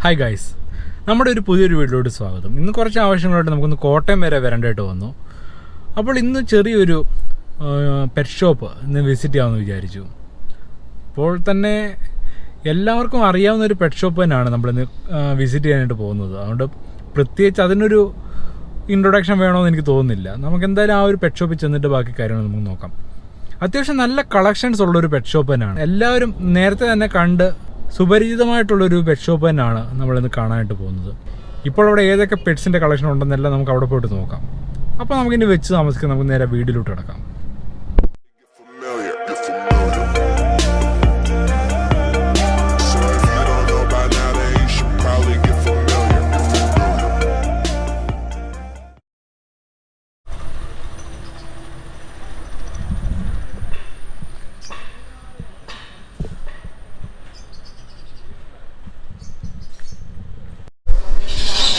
Hi guys, നമ്മുടെ ഒരു പുതിയൊരു വീഡിയോയിലോട്ട് സ്വാഗതം. ഇന്ന് കുറച്ച് ആവശ്യങ്ങളായിട്ട് നമുക്കൊന്ന് കോട്ടയം വരെ വരേണ്ടതായിട്ട് വന്നു. അപ്പോൾ ഇന്ന് ചെറിയൊരു പെറ്റ് ഷോപ്പ് ഇന്ന് വിസിറ്റ് ചെയ്യാമെന്ന് വിചാരിച്ചു. അപ്പോൾ തന്നെ എല്ലാവർക്കും അറിയാവുന്ന ഒരു പെറ്റ് ഷോപ്പ് തന്നെയാണ് നമ്മളിന്ന് വിസിറ്റ് ചെയ്യാനായിട്ട് പോകുന്നത്. അതുകൊണ്ട് പ്രത്യേകിച്ച് അതിനൊരു ഇൻട്രൊഡക്ഷൻ വേണമെന്ന് എനിക്ക് തോന്നുന്നില്ല. നമുക്ക് എന്തായാലും ആ ഒരു പെറ്റ് ഷോപ്പിൽ ചെന്നിട്ട് ബാക്കി കാര്യങ്ങൾ നമുക്ക് നോക്കാം. അത്യാവശ്യം നല്ല കളക്ഷൻസ് ഉള്ളൊരു പെറ്റ് ഷോപ്പ് തന്നെയാണ്. എല്ലാവരും നേരത്തെ തന്നെ കണ്ട് സുപരിചിതമായിട്ടുള്ളൊരു പെറ്റ് ഷോപ്പ് തന്നെയാണ് നമ്മളിന്ന് കാണാനായിട്ട് പോകുന്നത്. ഇപ്പോൾ അവിടെ ഏതൊക്കെ പെറ്റ്സിൻ്റെ കളക്ഷൻ ഉണ്ടെന്നെല്ലാം നമുക്ക് അവിടെ പോയിട്ട് നോക്കാം. അപ്പോൾ നമുക്കിനി വെച്ച് താമസിക്കാൻ നമുക്ക് നേരെ വീട്ടിലോട്ട് കിടക്കാം.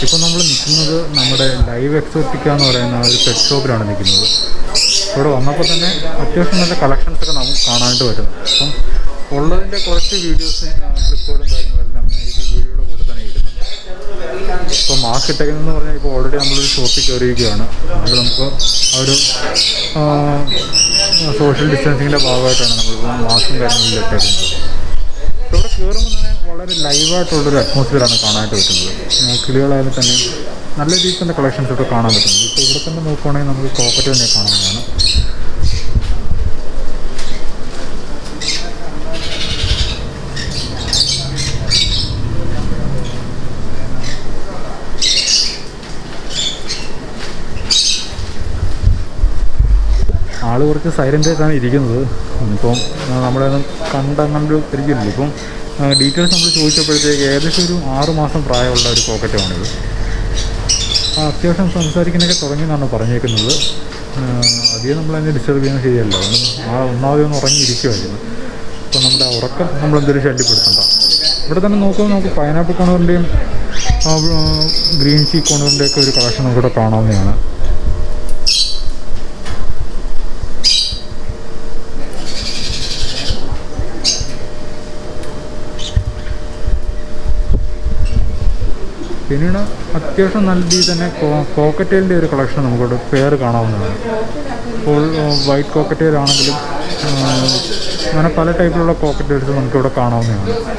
ഇപ്പോൾ നമ്മൾ നിൽക്കുന്നത് നമ്മുടെ ലൈവ് എക്സോട്ടിക്ക എന്ന് പറയുന്ന ഒരു പെറ്റ് ഷോപ്പിലാണ് നിൽക്കുന്നത്. ഇവിടെ വന്നപ്പോൾ തന്നെ അത്യാവശ്യം നല്ല കളക്ഷൻസൊക്കെ നമുക്ക് കാണാനായിട്ട് പറ്റുന്നു. അപ്പം ഉള്ളതിൻ്റെ കുറച്ച് വീഡിയോസ് ക്ലിപ്പുകളും കാര്യങ്ങളെല്ലാം ഈ വീഡിയോയുടെ കൂടെ തന്നെ ഇടുന്നുണ്ട്. ഇപ്പോൾ മാസ്ക് ഇട്ടേക്കുന്നതെന്ന് പറഞ്ഞാൽ ഇപ്പോൾ ഓൾറെഡി നമ്മളൊരു ഷോപ്പിൽ കയറിയിരിക്കുകയാണ്. അതുകൊണ്ട് നമുക്ക് ആ ഒരു സോഷ്യൽ ഡിസ്റ്റൻസിങ്ങിൻ്റെ ഭാഗമായിട്ടാണ് നമ്മളിപ്പോൾ മാസ്കും കാര്യങ്ങളിലും ഇട്ടേക്കുന്നത്. ഇവിടെ കയറുമ്പോൾ തന്നെ വളരെ ലൈവായിട്ടുള്ളൊരു അറ്റ്മോസ്ഫിയറാണ് കാണാനായിട്ട് പറ്റുന്നത്. കിളികളായാലും തന്നെ നല്ല രീതിയിൽ തന്നെ കളക്ഷൻസ് ഒക്കെ കാണാൻ പറ്റുന്നത്. ഇപ്പോൾ ഇവിടെ തന്നെ നോക്കുകയാണെങ്കിൽ നമുക്ക് കോക്കറ്റ് തന്നെ കാണാവുന്നതാണ്. ആൾ കുറച്ച് സൈലൻ്റായിട്ടാണ് ഇരിക്കുന്നത്. ഇപ്പം നമ്മളൊന്നും കണ്ട് പരിചയമില്ല. ഇപ്പം ഡീറ്റെയിൽസ് നമ്മൾ ചോദിച്ചപ്പോഴത്തേക്ക് ഏകദേശം ഒരു 6 മാസം പ്രായമുള്ള ഒരു പോക്കറ്റുമാണിത്. അത്യാവശ്യം സംസാരിക്കാനൊക്കെ തുടങ്ങിയെന്നാണ് പറഞ്ഞേക്കുന്നത്. അധികം നമ്മളതിനെ ഡിസ്റ്റർബ് ചെയ്യുന്നത് ശരിയല്ല. ഒന്നാമത് ഒന്ന് ഉറങ്ങിയിരിക്കുമായിരുന്നു. അപ്പോൾ നമ്മുടെ ഉറക്കം നമ്മളെന്തൊരു ശല്യപ്പെടുത്തണ്ട. ഇവിടെ തന്നെ നോക്കുമ്പോൾ നമുക്ക് പൈനാപ്പിൾ കോണറിൻ്റെയും ഗ്രീൻ ചീ കോണറിൻ്റെയൊക്കെ ഒരു കളക്ഷൻ നമുക്കിവിടെ കാണാവുന്നതാണ്. പിന്നീട് അത്യാവശ്യം നല്ല രീതിയിൽ തന്നെ കോക്കറ്റെയിലിൻ്റെ ഒരു കളക്ഷൻ നമുക്കിവിടെ പെയർ കാണാവുന്നതാണ്. ഇപ്പോൾ വൈറ്റ് കോക്കറ്റെയിൽ ആണെങ്കിലും അങ്ങനെ പല ടൈപ്പിലുള്ള കോക്കറ്റെയിൽസ് നമുക്കിവിടെ കാണാവുന്നതാണ്.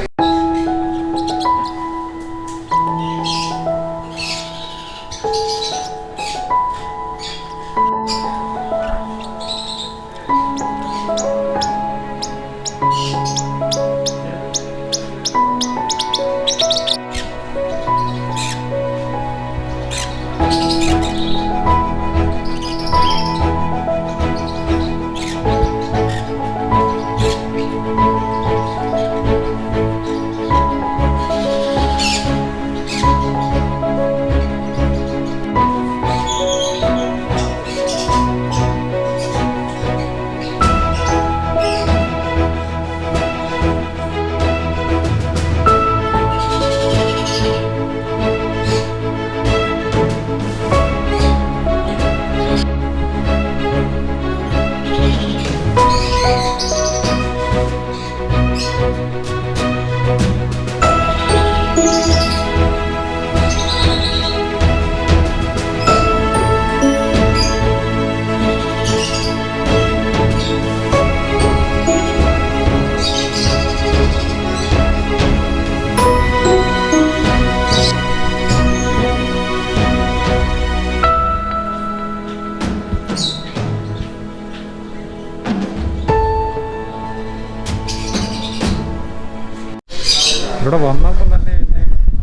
ഇവിടെ വന്നപ്പോൾ തന്നെ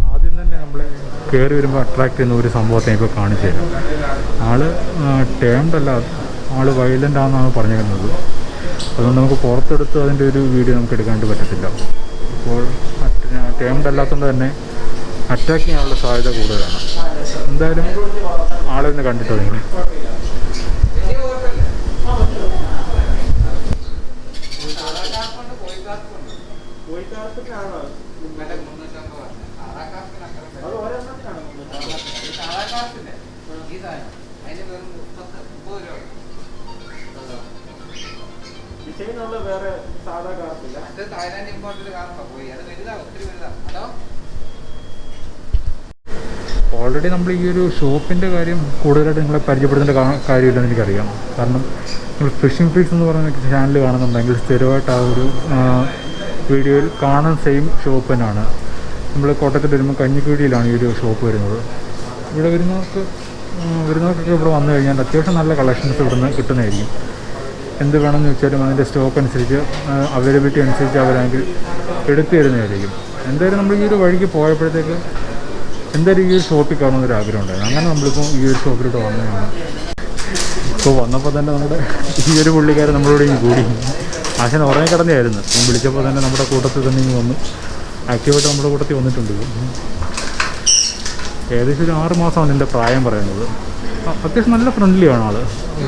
ആദ്യം തന്നെ നമ്മൾ കയറി വരുമ്പോൾ അട്രാക്ട് ചെയ്യുന്ന ഒരു സംഭവത്തെ ഇപ്പോൾ കാണിച്ചു തരാം. ആള് ടേംഡല്ല, ആള് വയലൻ്റ് ആണെന്നാണ് പറഞ്ഞിരുന്നത്. അതുകൊണ്ട് നമുക്ക് പുറത്തെടുത്ത് അതിൻ്റെ ഒരു വീഡിയോ നമുക്ക് എടുക്കാണ്ട് പറ്റത്തില്ല. അപ്പോൾ ടേംഡ് അല്ലാത്തതുകൊണ്ട് തന്നെ അറ്റാക്ക് ചെയ്യാനുള്ള സാധ്യത കൂടുതലാണ്. എന്തായാലും ആളെ ഒന്ന് കണ്ടിട്ട് തുടങ്ങി. ഡിസൈനുള്ള വേറെ സാധാ കാർപ്പില്ല. അത് തായ്ലാൻഡ് ഇമ്പോർട്ടഡ് കാർപ്പാ പോയി. അത് വലുതാ, ഒത്തിരി വലുതാ. ഹലോ ഓൾറെഡി നമ്മൾ ഈ ഒരു ഷോപ്പിൻ്റെ കാര്യം കൂടുതലായിട്ട് നിങ്ങളെ പരിചയപ്പെടുത്തേണ്ട കാര്യമില്ലെന്ന് എനിക്കറിയാം. കാരണം നിങ്ങൾ ഫിഷിംഗ് ഫീസ് എന്ന് പറയുന്ന ചാനൽ കാണുന്നുണ്ടെങ്കിൽ സ്ഥിരമായിട്ട് ആ ഒരു വീഡിയോയിൽ കാണുന്ന സെയിം ഷോപ്പ് തന്നെയാണ്. നമ്മൾ കോട്ടയത്തിൽ വരുമ്പോൾ കഞ്ഞിക്കുഴിയിലാണ് ഈ ഒരു ഷോപ്പ് വരുന്നത്. ഇവിടെ വരുന്നവർക്കൊക്കെ ഇവിടെ വന്നു കഴിഞ്ഞാൽ അത്യാവശ്യം നല്ല കളക്ഷൻസ് ഇവിടുന്ന് കിട്ടുന്നതായിരിക്കും. എന്ത് വേണമെന്ന് വെച്ചാലും അതിൻ്റെ സ്റ്റോക്ക് അനുസരിച്ച് അവൈലബിലിറ്റി അനുസരിച്ച് അവരാണെങ്കിൽ എടുത്തു തരുന്നതായിരിക്കും. എന്തായാലും നമ്മൾ ഈ ഒരു വഴിക്ക് പോയപ്പോഴത്തേക്ക് എന്തായാലും ഈ ഒരു ഷോപ്പിൽ കാണുന്നൊരു ആഗ്രഹം ഉണ്ടായിരുന്നു. അങ്ങനെ നമ്മളിപ്പോൾ ഈ ഒരു ഷോപ്പിലോട്ട് വന്നതാണ്. ഇപ്പോൾ വന്നപ്പോൾ തന്നെ നമ്മുടെ ഈ ഒരു പുള്ളിക്കാരൻ നമ്മളോട് ഇനി കൂടി ആശാൻ ഉറങ്ങി കിടന്നതായിരുന്നു. വിളിച്ചപ്പോൾ തന്നെ നമ്മുടെ കൂട്ടത്തിൽ തന്നെ ഇനി വന്നു ആക്റ്റീവായിട്ട് നമ്മുടെ കൂട്ടത്തിൽ വന്നിട്ടുണ്ട്. ഏകദേശം ഒരു 6 മാസമാണ് എൻ്റെ പ്രായം പറയുന്നത്. അത്യാവശ്യം നല്ല ഫ്രണ്ട്ലിയാണ് ആൾ.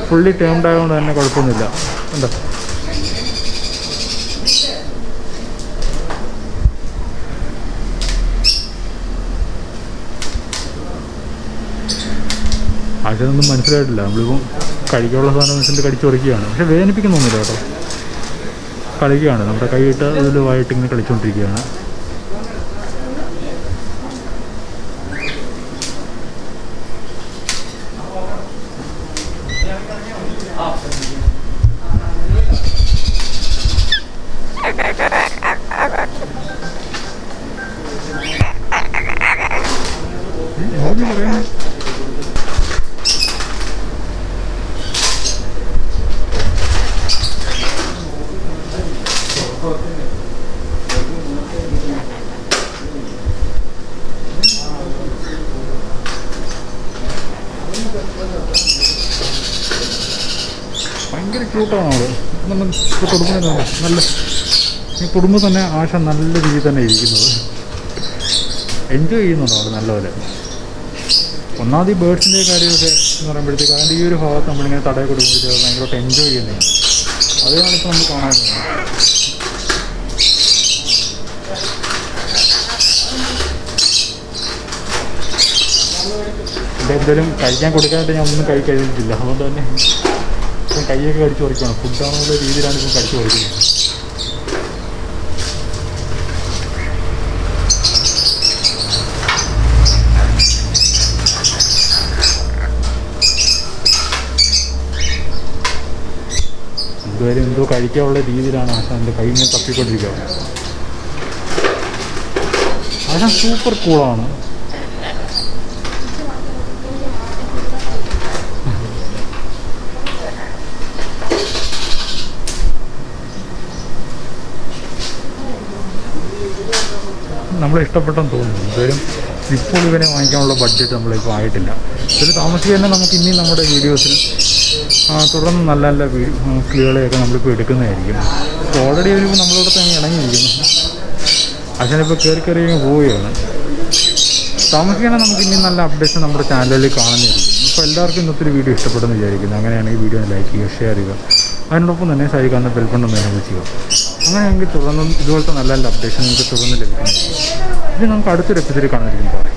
ഫുള്ളി ടേംഡ് ആയതുകൊണ്ട് തന്നെ കുഴപ്പമൊന്നുമില്ല. എന്താ ആശയൊന്നും മനസ്സിലായിട്ടില്ല. നമ്മളിപ്പം കഴിക്കാനുള്ള സാധനം വെച്ചിട്ട് കടിച്ചു കുറയ്ക്കുകയാണ്. പക്ഷെ വേദനിപ്പിക്കുന്നൊന്നുമില്ല കേട്ടോ. കളിക്കുകയാണ്, നമ്മുടെ കൈയിട്ട് ഇതിലുമായിട്ട് ഇങ്ങനെ കളിച്ചുകൊണ്ടിരിക്കുകയാണ്. ഭയങ്കര ക്യൂട്ടാണ് അവൾ. നമ്മൾ കുടുംബം നല്ല ഈ കുടുംബം തന്നെ ആശ നല്ല രീതിയിൽ തന്നെ ഇരിക്കുന്നത്. എൻജോയ് ചെയ്യുന്നുണ്ടോ അവൾ നല്ലപോലെ. ഒന്നാമത് ഈ ബേർഡ്സിൻ്റെ കാര്യമൊക്കെ എന്ന് പറയുമ്പോഴത്തേക്ക് അതിൻ്റെ ഈ ഒരു ഭാഗത്ത് നമ്മളിങ്ങനെ തടയിൽ കൊടുക്കുമ്പോഴത്തേക്ക് ഭയങ്കരമായിട്ട് എൻജോയ് ചെയ്യുന്നതാണ്. അതാണ് ഇപ്പോൾ നമ്മൾ കാണാൻ എന്തായാലും കഴിക്കാൻ കൊടുക്കാനായിട്ട് ഞാൻ ഒന്നും കഴിച്ചിട്ടില്ല. അതുകൊണ്ട് തന്നെ ഇപ്പം കൈയൊക്കെ കടിച്ചു കുറയ്ക്കുകയാണ്. ഫുഡാണെന്നുള്ള രീതിയിലാണ് ഇപ്പം കടിച്ചു കുറയ്ക്കുന്നത്. ഇതുവരെ എന്തോ കഴിക്കാനുള്ള രീതിയിലാണ് ആശാൻ എൻ്റെ കയ്യിൽ നിന്ന് തപ്പിക്കൊണ്ടിരിക്കുക. ആശാൻ സൂപ്പർ കൂളാണ്. നമ്മളെ ഇഷ്ടപ്പെട്ടെന്ന് തോന്നുന്നു. എന്തായാലും ഇപ്പോൾ ഇവനെ വാങ്ങിക്കാനുള്ള ബഡ്ജറ്റ് നമ്മളിപ്പോൾ ആയിട്ടില്ല. ഇതിൽ താമസിക്കുക തന്നെ നമുക്ക് ഇനിയും നമ്മുടെ വീഡിയോസിൽ തുടർന്ന് നല്ല നല്ല ക്ലിയറുകളെയൊക്കെ നമ്മളിപ്പോൾ എടുക്കുന്നതായിരിക്കും. ഇപ്പോൾ ഓൾറെഡി ഒരു നമ്മളോട് തന്നെ ഇണങ്ങിയിരിക്കുന്നു. അച്ഛനിപ്പോൾ കയറി പോവുകയാണ്. താമസിക്കുകയാണെങ്കിൽ നമുക്ക് ഇനി നല്ല അപ്ഡേഷൻ നമ്മുടെ ചാനലിൽ കാണുന്നതായിരിക്കും. ഇപ്പോൾ എല്ലാവർക്കും ഇന്നത്തെ ഒരു വീഡിയോ ഇഷ്ടപ്പെടുമെന്ന് വിചാരിക്കുന്നു. അങ്ങനെയാണെങ്കിൽ വീഡിയോ ലൈക്ക് ചെയ്യുക, ഷെയർ ചെയ്യുക. അതിനോടൊപ്പം തന്നെ സൈഡിൽ ബെൽബട്ടൺ എനേബിൾ ചെയ്യുക. അങ്ങനെയാണെങ്കിൽ തുടർന്നും ഇതുപോലത്തെ നല്ല നല്ല അപ്ഡേഷൻ നിങ്ങൾക്ക് തുടർന്ന് ലഭിക്കുന്നതായിരിക്കും. ഇത് നമുക്ക് അടുത്തൊരു എപ്പിസോഡിൽ കാണുന്നതായിരിക്കും.